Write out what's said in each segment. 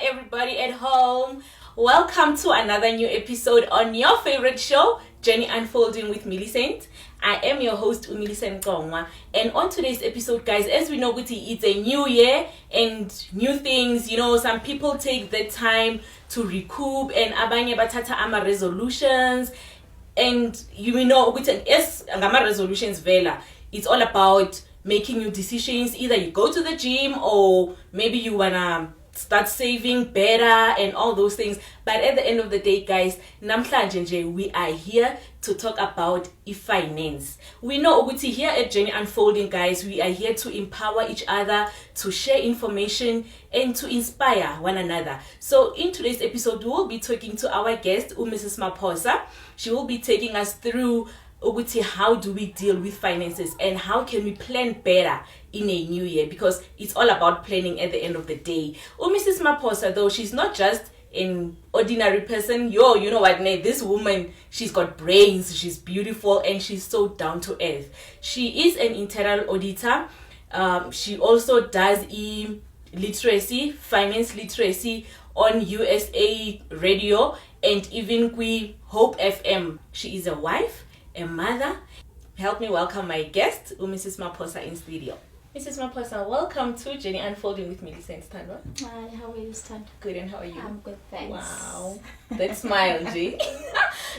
everybody at home. Welcome to another new episode on your favorite show, Journey Unfolding with Millicent. I am your host, Millicent Kongwa. And on today's episode, guys, as we know, it's a new year and new things. You know, some people take the time to recoup and abanye batata ama resolutions. And you know, yes, ngama resolutions vela. It's all about making new decisions. Either you go to the gym or maybe you wanna start saving better and all those things. But at the end of the day, guys, namhlanje nje we are here to talk about finance. We know ukuthi here at Journey Unfolding, guys, we are here to empower each other, to share information and to inspire one another. So in today's episode, we will be talking to our guest, Mrs. Maphosa. She will be taking us through how do we deal with finances and how can we plan better in a new year, because it's all about planning at the end of the day. Mrs. Maphosa, though, she's not just an ordinary person. You know what, this woman, she's got brains, she's beautiful, and she's so down to earth. She is an internal auditor. She also does literacy, finance literacy on USA radio and even Hope FM. She is a wife, a mother. Help me welcome my guest, Mrs. Maphosa, in studio. Mrs. Maphosa, welcome to Journey Unfolding with Millicent. Hi, how are you, Stan? Good, and how are you? I'm good, thanks. Wow, that smile, Jay.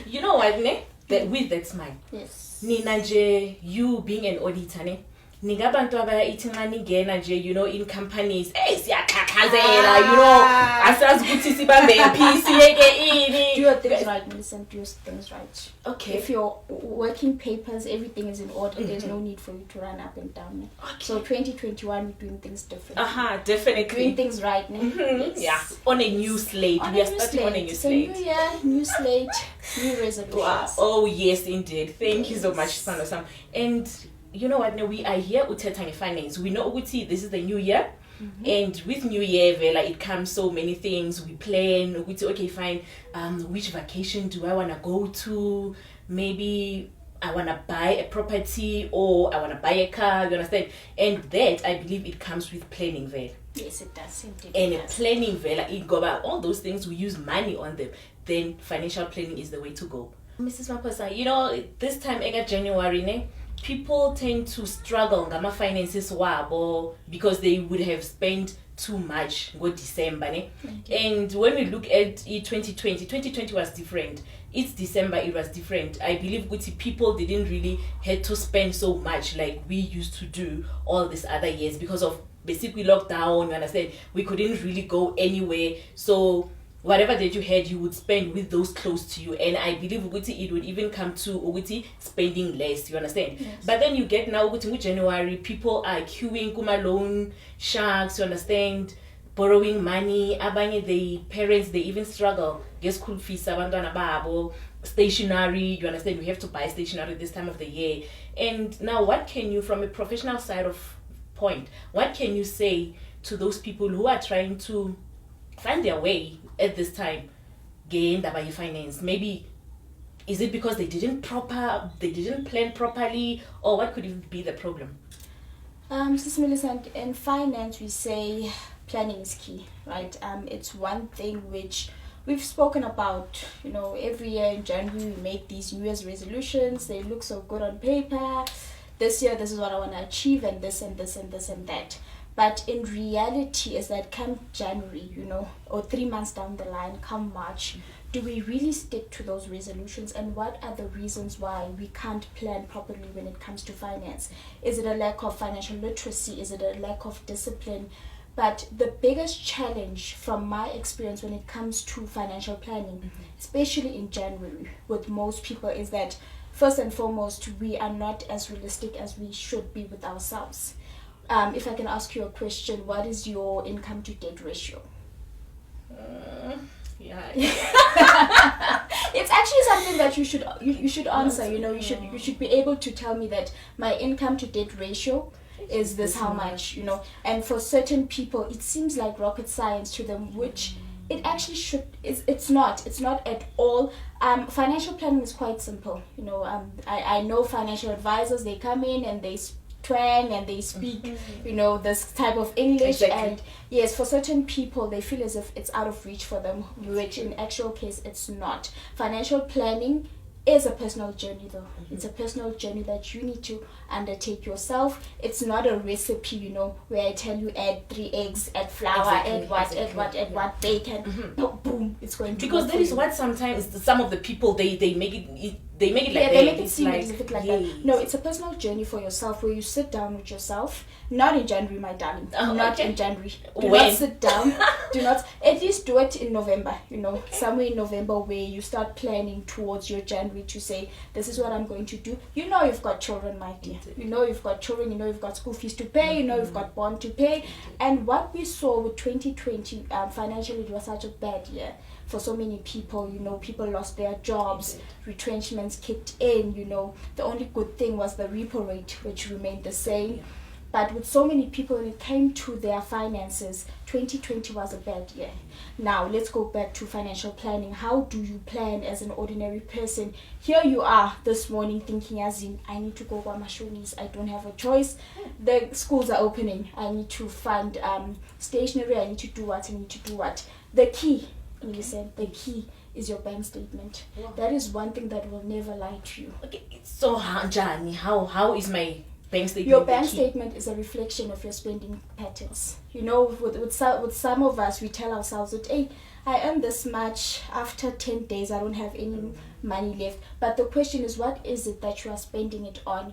You know what, with that smile. Yes. Nina Jay, you being an auditor, Nigabantu abaya itingani ngena nje, you know, in companies. Siyakhakhazela, you know, asazi ukuthi sibambe iphisi yeke ini. Do your things right, Millicent. Do your things right. Okay. If your working papers, everything is in order, there's no need for you to run up and down. Okay. So 2021, we're doing things differently. Definitely. Doing things right. Yes. Yeah. On a new slate. We are starting on a new slate. New year, new slate, new resolutions. Wow. Oh yes, indeed. Thank you so much, Sanelisiwe. And you know what? Now we are here uthetha finance. We know ukuthi this is the new year. And with new year vela, it comes so many things. We plan okay, fine, which vacation do I want to go to? Maybe I want to buy a property or I want to buy a car, you understand? And that, I believe, it comes with planning vela. Yes, it does. Indeed, and planning vela, it go about all those things, we use money on them. Then financial planning is the way to go. Mrs. Maphosa, you know, this time ega January, people tend to struggle ngama finances wabo because they would have spent too much go December. And when we look at 2020 was different. It's December, it was different. I believe people didn't really had to spend so much like we used to do all these other years because of basically lockdown. You understand? We couldn't really go anywhere. So whatever that you had, you would spend with those close to you. And I believe it would even come to spending less, you understand? Yes. But then you get now January, people are queuing kuma loan sharks, you understand, borrowing money. Abanye, the parents, they even struggle. Get school fees, abantwana babo, stationery, you understand, we have to buy stationery this time of the year. And now what can you, from a professional side of point, what can you say to those people who are trying to find their way at this time, gain by finance? Maybe is it because they didn't plan properly, or what could even be the problem? Sis Millicent, in finance we say planning is key, right? It's one thing which we've spoken about, you know, every year in January we make these New Year's resolutions. They look so good on paper. This year, this is what I want to achieve, and this and this and this and that. But in reality, is that come January, you know, or 3 months down the line, come March, do we really stick to those resolutions? And what are the reasons why we can't plan properly when it comes to finance? Is it a lack of financial literacy? Is it a lack of discipline? But the biggest challenge from my experience when it comes to financial planning, especially in January with most people, is that first and foremost, we are not as realistic as we should be with ourselves. If I can ask you a question, what is your income to debt ratio? It's actually something that you should answer. You know, you should be able to tell me that my income to debt ratio is this how much, you know. And for certain people, it seems like rocket science to them, which it actually it's not at all. Financial planning is quite simple. You know, I know financial advisors, they come in and they twang and they speak, this type of English. Exactly. And yes, for certain people, they feel as if it's out of reach for them, which in actual case, it's not. Financial planning is a personal journey though. It's a personal journey that you need to undertake yourself. It's not a recipe, where I tell you add 3 eggs, add flour, add what bacon, boom, it's going to because work that for is you. what sometimes some of the people they make it like They that. make it It's seem like, as if it's like yes. that. No, it's a personal journey for yourself where you sit down with yourself. Not in January, my darling. Not okay. in January. Do When? not sit down. Do not. At least do it in November. Somewhere in November where you start planning towards your January to say, this is what I'm going to do. You've got children, my dear. You've got children. You've got school fees to pay. You've got bond to pay. And what we saw with 2020, financially, it was such a bad year for so many people. People lost their jobs, retrenchments kicked in. The only good thing was the repo rate, which remained the same. But with so many people, when it came to their finances, 2020 was a bad year. Now, let's go back to financial planning. How do you plan as an ordinary person? Here you are this morning thinking, as in, I need to go to Mashonis. I don't have a choice. The schools are opening. I need to fund stationery. I need to do what? The key, listen, the key is your bank statement. Wow. That is one thing that will never lie to you. Okay, so Jani, how is my bank statement? Your bank statement is a reflection of your spending patterns. With some of us, we tell ourselves that, hey, I earn this much. After 10 days, I don't have any money left. But the question is, what is it that you are spending it on?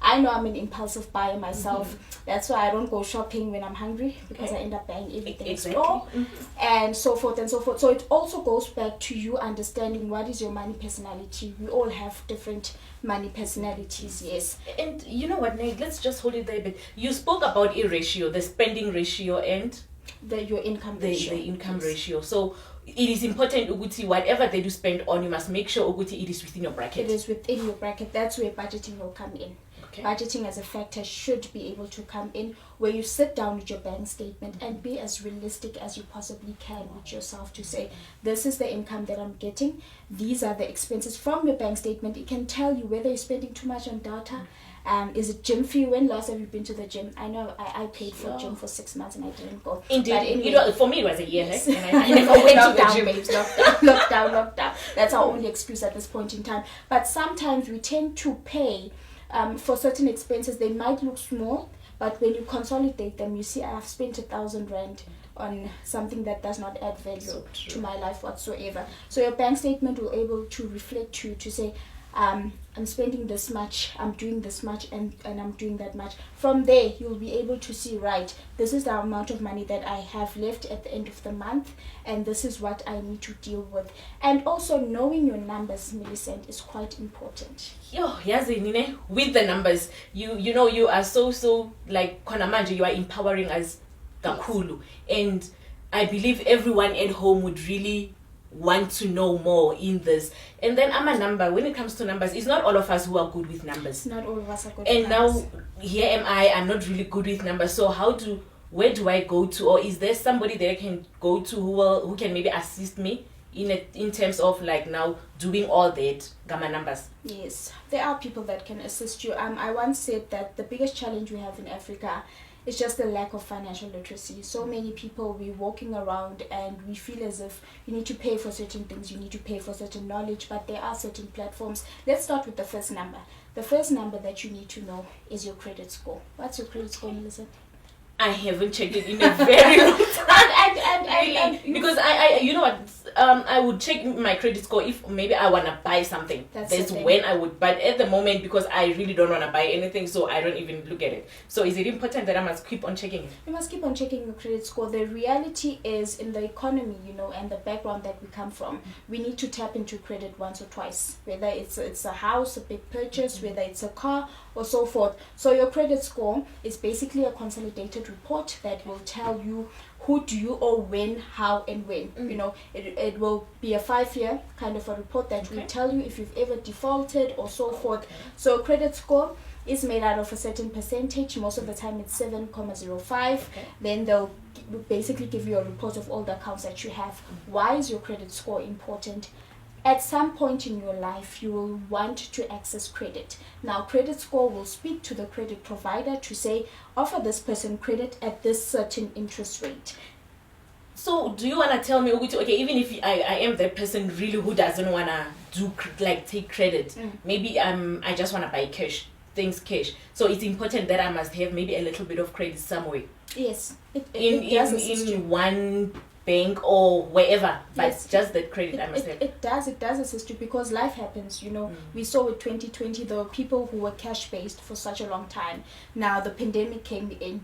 I know I'm an impulsive buyer myself. That's why I don't go shopping when I'm hungry, because I end up buying everything in store, and so forth and so forth. So it also goes back to you understanding what is your money personality. We all have different money personalities, yes. And you know what, Nate, let's just hold it there a bit. You spoke about a ratio, the spending ratio and Your income ratio. The income ratio. So it is important, Uguti, whatever that you spend on, you must make sure, Uguti, it is within your bracket. It is within your bracket. That's where budgeting will come in. Okay. Budgeting as a factor should be able to come in, where you sit down with your bank statement and be as realistic as you possibly can with yourself to say, this is the income that I'm getting. These are the expenses from your bank statement. It can tell you whether you're spending too much on data. Is it gym fee? When last have you been to the gym? I know I paid for gym for 6 months and I didn't go. Indeed. But anyway, For me, it was a year. yes. And I never went to the gym. Babes, lockdown. That's our only excuse at this point in time. But sometimes we tend to pay for certain expenses. They might look small, but when you consolidate them, you see I have spent 1,000 rand on something that does not add value to my life whatsoever. So your bank statement will able to reflect you to say, I'm spending this much, I'm doing this much, and I'm doing that much. From there, you'll be able to see, right, this is the amount of money that I have left at the end of the month, and this is what I need to deal with. And also, knowing your numbers, Millicent, is quite important. Nine, with the numbers, you are so like Konamanje, you are empowering us kakulu. And I believe everyone at home would really want to know more in this. And then I'm a number. When it comes to numbers, it's not all of us who are good with numbers. Not all of us are good and with numbers. Now here am I'm not really good with numbers. So where do I go to, or is there somebody that I can go to who can maybe assist me in terms of like now doing all that gamma numbers? Yes, there are people that can assist you. I once said that the biggest challenge we have in Africa is just the lack of financial literacy. So many people, we're walking around and we feel as if you need to pay for certain things, you need to pay for certain knowledge, but there are certain platforms. Let's start with the first number. The first number that you need to know is your credit score. What's your credit score, Melissa? I haven't checked it in a very long time. Really? Because I you know what, I would check my credit score if maybe I want to buy something. That's when I would. But at the moment, because I really don't want to buy anything, so I don't even look at it. So is it important that I must keep on checking it? You must keep on checking your credit score. The reality is, in the economy, and the background that we come from, we need to tap into credit once or twice, whether it's a house, a big purchase, whether it's a car, or so forth. So your credit score is basically a consolidated report that will tell you who do you owe when, how, and when. It will be a 5-year kind of a report that will tell you if you've ever defaulted or so forth. So credit score is made out of a certain percentage. Most of the time it's 7.05. Then they'll basically give you a report of all the accounts that you have. Why is your credit score important? at some point in your life, you will want to access credit. Now, credit score will speak to the credit provider to say, offer this person credit at this certain interest rate. So, do you want to tell me, okay, even if I am the person really who doesn't want to do take credit, maybe I just want to buy things cash. So it's important that I must have maybe a little bit of credit somewhere. Yes, in one bank or wherever, but yes, just that credit I must have. It does assist you because life happens, We saw with 2020 there were people who were cash based for such a long time. Now the pandemic came in.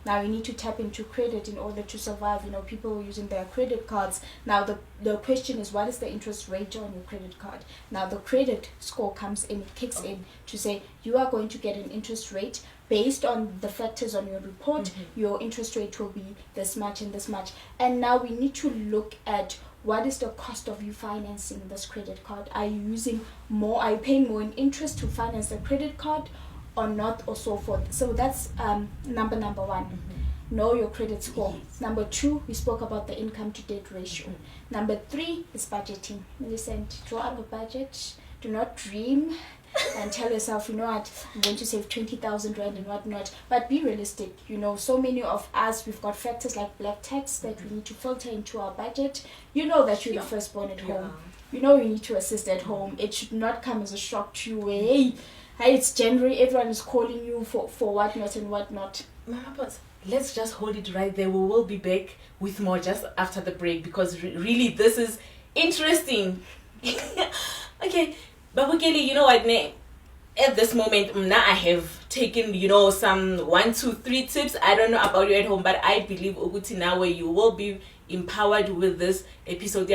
Now you need to tap into credit in order to survive. People were using their credit cards. Now the question is, what is the interest rate on your credit card? Now the credit score comes in, it kicks in to say you are going to get an interest rate based on the factors on your report. Your interest rate will be this much and this much. And now we need to look at what is the cost of you financing this credit card. Are you using more? Are you paying more in interest to finance the credit card or not, or so forth? So that's number one. Know your credit score. Yes. Number 2, we spoke about the income to debt ratio. Number 3 is budgeting. Millicent, draw up a budget. Do not dream and tell yourself, you know what, I'm going to save 20,000 rand and whatnot. But be realistic. So many of us, we've got factors like black tax that we need to filter into our budget. You know that you're the firstborn at home. You know you need to assist at home. It should not come as a shock to you. Hey, it's January, everyone is calling you for whatnot and whatnot. Mama, but let's just hold it right there. We will be back with more just after the break because really this is interesting. Okay, but Kelly, you know what? At this moment, now I have taken, some 1, 2, 3 tips. I don't know about you at home, but I believe Uguti now where you will be empowered with this episode.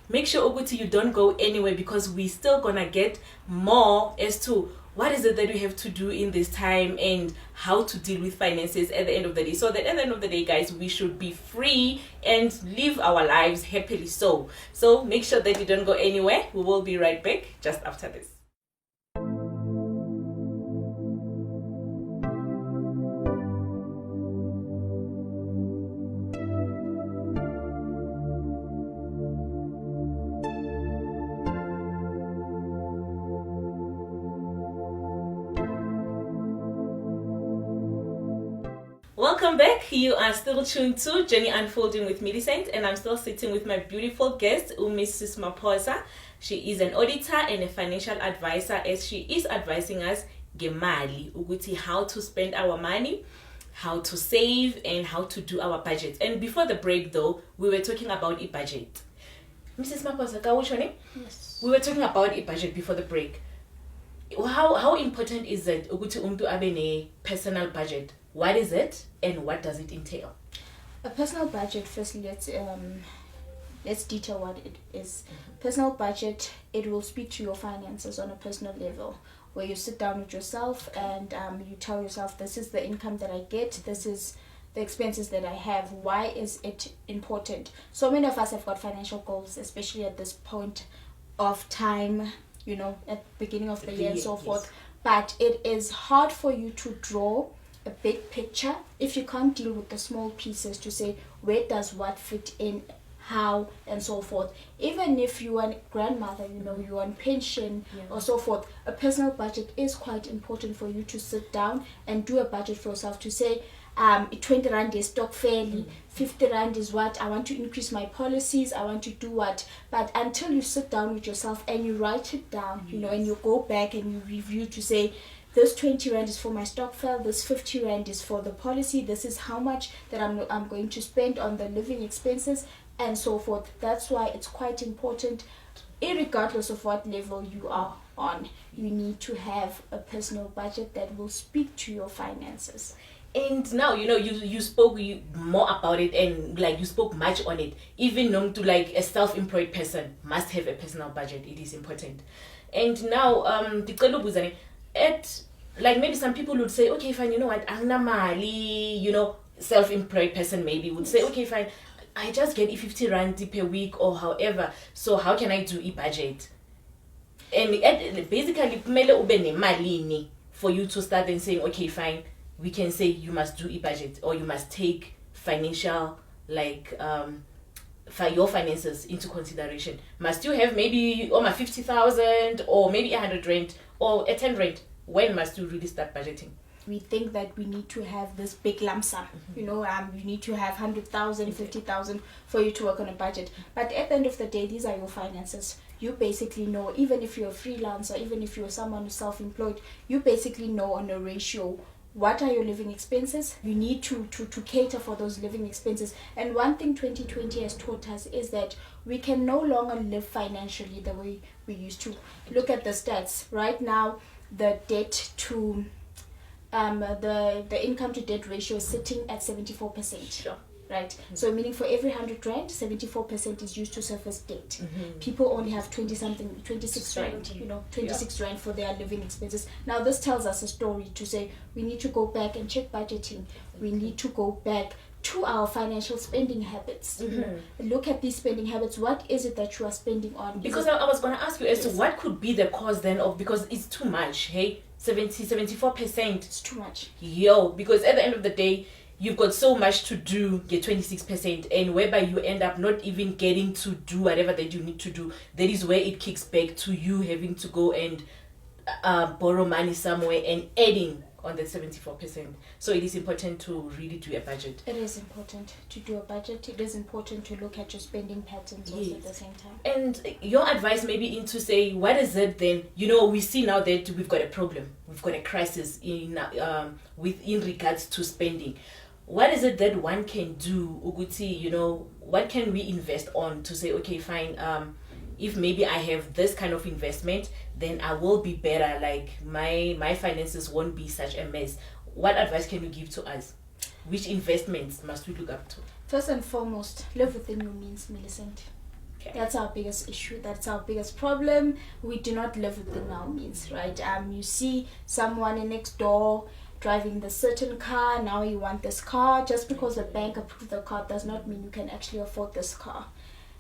Make sure Uguti you don't go anywhere because we're still gonna get more as to what is it that we have to do in this time and how to deal with finances at the end of the day. So that at the end of the day, guys, we should be free and live our lives happily. So make sure that you don't go anywhere. We will be right back just after this. Welcome back. You are still tuned to Journey Unfolding with Millicent, and I'm still sitting with my beautiful guest, Mrs. Maphosa. She is an auditor and a financial advisor, as she is advising us gemali uguti how to spend our money, how to save, and how to do our budget. And before the break, though, we were talking about a budget. Mrs. Maphosa, what's your name? Yes. We were talking about a budget before the break. How important is it uguti umtu abe ne personal budget? What is it and what does it entail? A personal budget, firstly, let's detail what it is. Personal budget, it will speak to your finances on a personal level, where you sit down with yourself and you tell yourself, this is the income that I get, this is the expenses that I have. Why is it important? So many of us have got financial goals, especially at this point of time, at the beginning of the year and so forth. But it is hard for you to draw a big picture if you can't deal with the small pieces to say where does what fit in, how, and so forth. Even if you are a grandmother, you're on pension or so forth, a personal budget is quite important for you to sit down and do a budget for yourself to say 20 rand is stock fairly, 50 rand is what I want to increase my policies, I want to do what. But until you sit down with yourself and you write it down, and you go back and you review to say, this 20 rand is for my stock file, this 50 rand is for the policy, this is how much that I'm going to spend on the living expenses and so forth. That's why it's quite important, irregardless of what level you are on, you need to have a personal budget that will speak to your finances. And now, you spoke more about it and you spoke much on it. Even to a self-employed person must have a personal budget. It is important. And now, maybe some people would say, okay, fine, self-employed person maybe would say, okay, fine, I just get 50 rand per week or however, so how can I do a budget? And basically, for you to start and saying, okay, fine, we can say you must do a budget or you must take financial your finances into consideration. Must you have maybe 50,000 or maybe 100 rand or a 10 rand? When must you really start budgeting? We think that we need to have this big lump sum. You need to have 100,000, 50,000 for you to work on a budget. But at the end of the day, these are your finances. You basically know, even if you're a freelancer, even if you're someone who's self-employed, you basically know on a ratio what are your living expenses. You need to cater for those living expenses. And one thing 2020 has taught us is that we can no longer live financially the way we used to. Look at the stats. Right now, the debt to the income to debt ratio is sitting at 74%. Sure. Right. So meaning for every 100 rand, 74% is used to service debt. People only have 26 rand, 26 rand for their living expenses. Now this tells us a story to say we need to go back and check budgeting. We need to go back to our financial spending habits. Look at these spending habits. What is it that you are spending on? Because I was going to ask you as to what could be the cause then of, because it's too much, hey? 74%. It's too much. Because at the end of the day, you've got so much to do, get 26%, and whereby you end up not even getting to do whatever that you need to do. That is where it kicks back to you having to go and borrow money somewhere and adding on that 74%. So it is important to really do a budget. It is important to do a budget. It is important to look at your spending patterns also at the same time. And your advice maybe into say, what is it then? We see now that we've got a problem. We've got a crisis in regards to spending. What is it that one can do, Uguti, what can we invest on to say, okay, fine, if maybe I have this kind of investment, then I will be better, like my finances won't be such a mess. What advice can you give to us? Which investments must we look up to? First and foremost, live within your means, Millicent. Okay. That's our biggest issue. That's our biggest problem. We do not live within our means, right? You see someone next door driving the certain car, now you want this car. Just because the bank approved the car does not mean you can actually afford this car.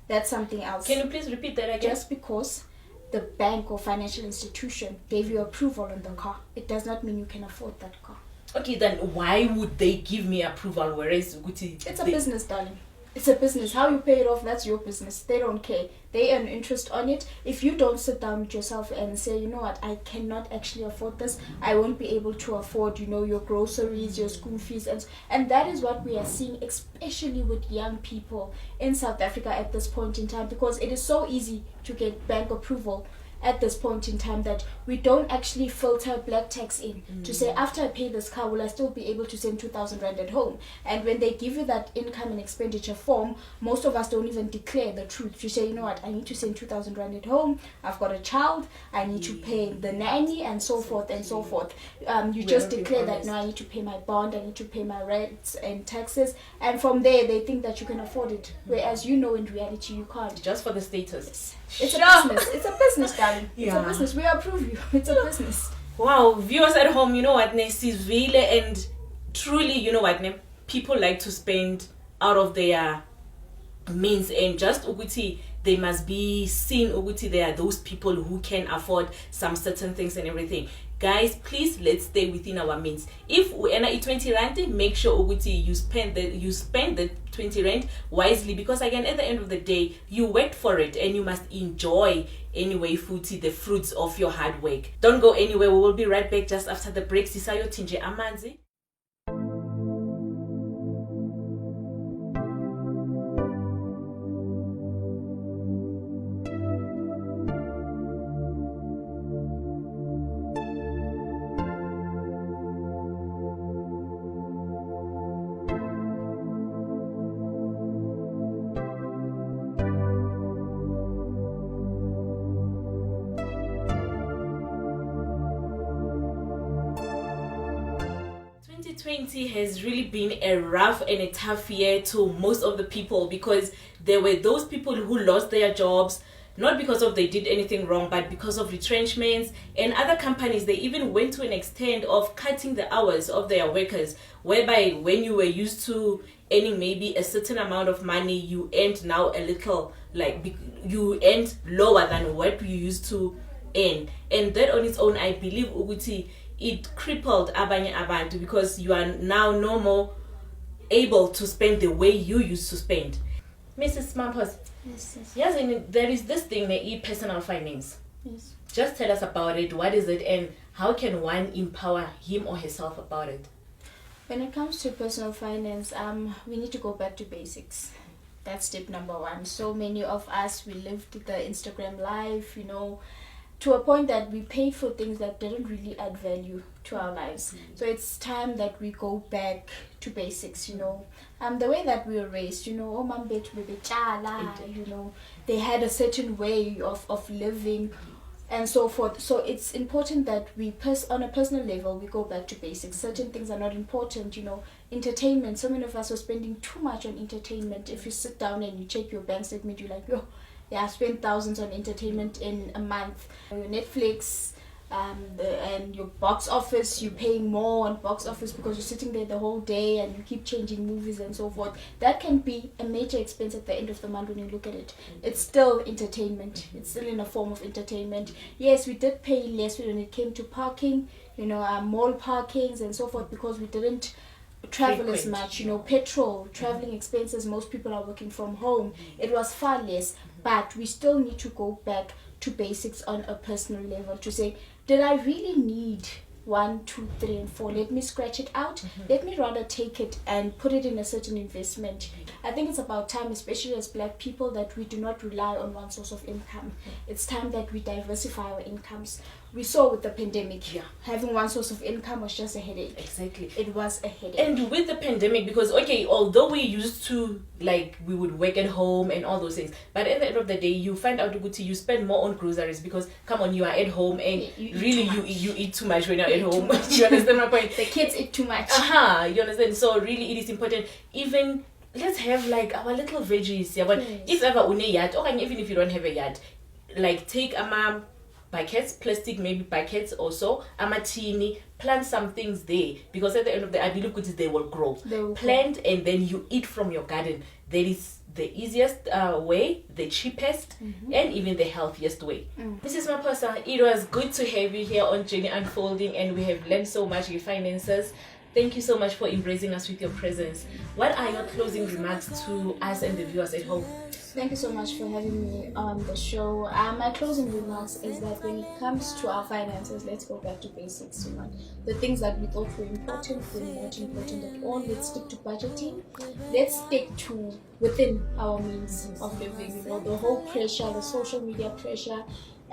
That's something else. Can you please repeat that again? Just because the bank or financial institution gave you approval on the car, it does not mean you can afford that car. Okay, then why would they give me approval, whereas it's a business, darling. It's a business. How you pay it off, that's your business. They don't care. They earn interest on it. If you don't sit down with yourself and say, you know what, I cannot actually afford this, I won't be able to afford, your groceries, your school fees. And that is what we are seeing, especially with young people in South Africa at this point in time, because it is so easy to get bank approval at this point in time that we don't actually filter black tax in to say, after I pay this car, will I still be able to send 2,000 rand at home? And when they give you that income and expenditure form, most of us don't even declare the truth. You say, you know what, I need to send 2,000 rand at home, I've got a child, I need to pay the nanny, and so forth and so forth. You just declare that, no, I need to pay my bond, I need to pay my rents and taxes, and from there they think that you can afford it, whereas in reality you can't. Just for the status. It's a business. It's a business, darling. It's a business. We approve you. It's a business. Wow, viewers at home, Nesizvile, and truly, people like to spend out of their means, and just Uguti, they must be seen, Uguti, they are those people who can afford some certain things and everything. Guys, please, let's stay within our means. If we enter 20 rand, make sure Uguti, you spend the 20 rand wisely, because again, at the end of the day, you worked for it and you must enjoy anyway, Futi, the fruits of your hard work. Don't go anywhere. We will be right back just after the break. Sisayo Tinje Amanzi. 2020 has really been a rough and a tough year to most of the people, because there were those people who lost their jobs, not because of they did anything wrong, but because of retrenchments. And other companies, they even went to an extent of cutting the hours of their workers, whereby when you were used to earning maybe a certain amount of money, you earned now a little, you earned lower than what you used to earn. And that on its own, I believe, Uguti, it crippled abanye abantu, because you are now no more able to spend the way you used to spend. Mrs. Maphosa, Yes, yes. yes, and there is this thing, they eat personal finance. Yes. Just tell us about it. What is it, and how can one empower him or herself about it? When it comes to personal finance, we need to go back to basics. That's tip number one. So many of us, we lived the Instagram life, to a point that we paid for things that didn't really add value to our lives. So it's time that we go back to basics, the way that we were raised, oh mom bet baby chala, they had a certain way of living and so forth. So it's important that we on a personal level we go back to basics. Certain things are not important, entertainment. So many of us are spending too much on entertainment. If you sit down and you check your bank statement, you're like, yo, yeah, I spent thousands on entertainment in a month. Your Netflix, and your box office, you're paying more on box office because you're sitting there the whole day and you keep changing movies and so forth. That can be a major expense at the end of the month when you look at it. It's still entertainment. It's still in a form of entertainment. Yes, we did pay less when it came to parking, mall parkings and so forth, because we didn't travel as much, petrol, traveling expenses. Most people are working from home. It was far less, but we still need to go back to basics on a personal level to say, did I really need 1, 2, 3, and 4? Let me scratch it out. Let me rather take it and put it in a certain investment. I think it's about time, especially as Black people, that we do not rely on one source of income. It's time that we diversify our incomes. We saw with the pandemic, having one source of income was just a headache. Exactly. It was a headache. And with the pandemic, because, okay, although we used to, we would work at home and all those things, but at the end of the day, you find out you spend more on groceries because, come on, you are at home and you eat too much when you're at home. You understand my point? The kids eat too much. You understand? So really, it is important. Even, let's have our little veggies. Yeah, but if ever une yard, or even if you don't have a yard, take a buckets, plastic maybe buckets or so, amatini, plant some things there, because at the end of the day, I believe they will grow. Plant and then you eat from your garden. That is the easiest way, the cheapest, and even the healthiest way. Mrs. Maphosa, it was good to have you here on Journey Unfolding, and we have learned so much in finances. Thank you so much for embracing us with your presence. What are your closing remarks to us and the viewers at home? Thank you so much for having me on the show. My closing remarks is that when it comes to our finances, let's go back to basics. The things that we thought were important were not important at all. Let's stick to budgeting. Let's stick to within our means of living. The whole pressure, the social media pressure,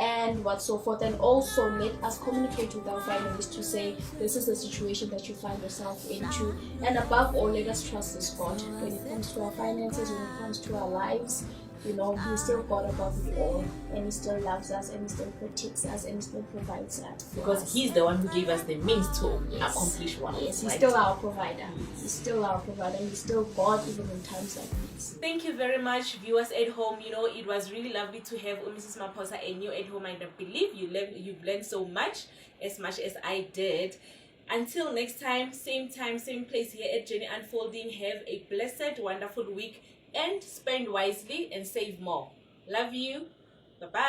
and what so forth. And also let us communicate with our families to say, this is the situation that you find yourself into. And above all, let us trust this God when it comes to our finances, when it comes to our lives. He's still God above it all, and He still loves us, and He still protects us, and He still provides us. Because He's the one who gave us the means to accomplish what. Yes, He's still our provider. He's still our provider. He's still God even in times like these. Thank you very much, viewers at home. It was really lovely to have Mrs. Maphosa and you at home. I believe you've learned so much as I did. Until next time, same place here at Journey Unfolding. Have a blessed, wonderful week. And spend wisely and save more. Love you. Bye-bye.